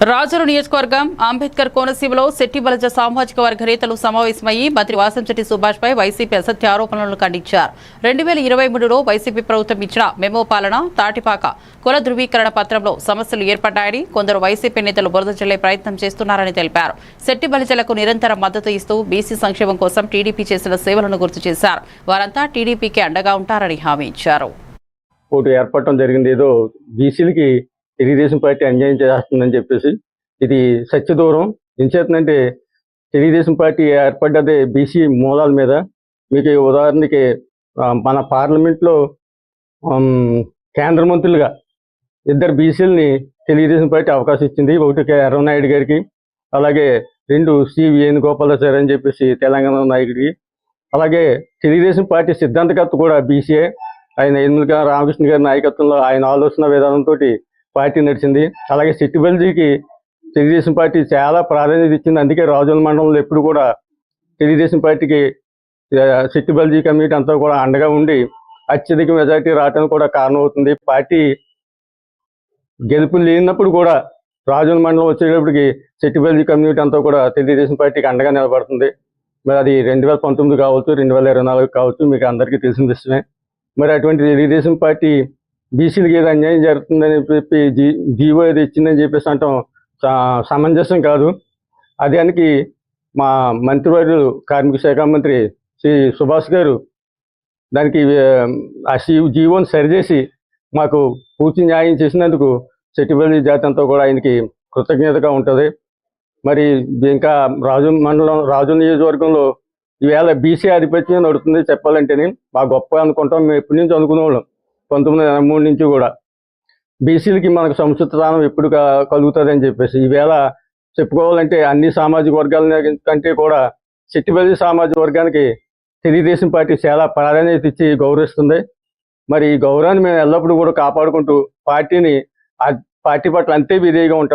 రాజుల నియోజకవర్గం అంబేద్కర్ కోనసీమలో శెట్టి బలజ సామాజిక వర్గ నేతలు సమావేశమయ్యి మంత్రి వాసంశెట్టి సుభాష్ పై వైసీపీ అసత్య ఆరోపణలను ఖండించారు. 2023లో వైసీపీ ప్రభుత్వం ఇచ్చిన మెమో పాలన తాటిపాక కుల ధృవీకరణ పత్రంలో సమస్యలు ఏర్పడ్డాయని, కొందరు వైసీపీ నేతలు బురద జల్లే ప్రయత్నం చేస్తున్నారని తెలిపారు. శెట్టి బలిజలకు నిరంతర మద్దతు ఇస్తూ బీసీ సంక్షేమం కోసం టీడీపీ చేసిన సేవలను గుర్తు చేశారు. వారంతా టీడీపీకి అండగా ఉంటారని హామీ ఇచ్చారు. ఏర్పడటం జరిగింది, ఏదో బీసీలకి తెలుగుదేశం పార్టీ అన్యాయం చేస్తుందని చెప్పేసి ఇది సత్యదూరం. ఏం చేస్తుందంటే తెలుగుదేశం పార్టీ ఏర్పడ్డదే బీసీ మూలాల మీద. మీకు ఉదాహరణకి మన పార్లమెంట్లో కేంద్ర మంత్రులుగా ఇద్దరు బీసీలని తెలుగుదేశం పార్టీ అవకాశం ఇచ్చింది. ఒకటి ఎర్రనాయుడు గారికి, అలాగే రెండు సి వేణుగోపాలాచారి అని చెప్పేసి తెలంగాణ నాయకుడికి. అలాగే తెలుగుదేశం పార్టీ సిద్ధాంతకర్త కూడా బీసీఏ. ఆయన ఎన్నికల రామకృష్ణ గారి నాయకత్వంలో ఆయన ఆలోచన విధానంతో పార్టీ నడిచింది. అలాగే శెట్టి బలిజీకి తెలుగుదేశం పార్టీ చాలా ప్రాధాన్యత ఇచ్చింది. అందుకే రాజుల మండలంలో ఎప్పుడు కూడా తెలుగుదేశం పార్టీకి శెట్టి బలిజీ కమ్యూనిటీ అంతా కూడా అండగా ఉండి అత్యధిక మెజార్టీ రావడానికి కూడా కారణం అవుతుంది. పార్టీ గెలుపు లేనప్పుడు కూడా రాజుల మండలం వచ్చేటప్పటికి శెట్టి బలిజీ కమ్యూనిటీ అంతా కూడా తెలుగుదేశం పార్టీకి అండగా నిలబడుతుంది. మరి అది 2019 కావచ్చు, 2024 కావచ్చు, మీకు అందరికీ తెలిసిన విషయమే. మరి అటువంటి తెలుగుదేశం పార్టీ బీసీలకి ఏదో అన్యాయం జరుగుతుందని చెప్పి జీవో ఏదో ఇచ్చిందని చెప్పేసి అంటాం సమంజసం కాదు. అదానికి మా మంత్రివర్యులు కార్మిక శాఖ మంత్రి శ్రీ సుభాష్ గారు దానికి ఆ జీవోని సరిచేసి మాకు పూర్తి న్యాయం చేసినందుకు శెట్టి బలిజీ జాతి అంతా కూడా ఆయనకి కృతజ్ఞతగా ఉంటుంది. మరి ఇంకా రాజు నియోజకవర్గంలో ఈవేళ బీసీ ఆధిపత్యం నడుతుంది. చెప్పాలంటేనే బాగా గొప్ప అనుకుంటాం. మేము ఎప్పటి నుంచి అనుకునేవాళ్ళం, 1983 నుంచి కూడా బీసీలకి మనకు సముచిత స్థానం ఎప్పుడు కలుగుతుంది అని చెప్పేసి. ఈవేళ చెప్పుకోవాలంటే అన్ని సామాజిక వర్గాల కంటే కూడా శెట్టి బలిజీ సామాజిక వర్గానికి తెలుగుదేశం పార్టీ చాలా ప్రాధాన్యత ఇచ్చి గౌరవిస్తుంది. మరి ఈ గౌరవాన్ని మేము ఎల్లప్పుడూ కూడా కాపాడుకుంటూ పార్టీ పట్ల అంతే విధేయంగా ఉంటాం.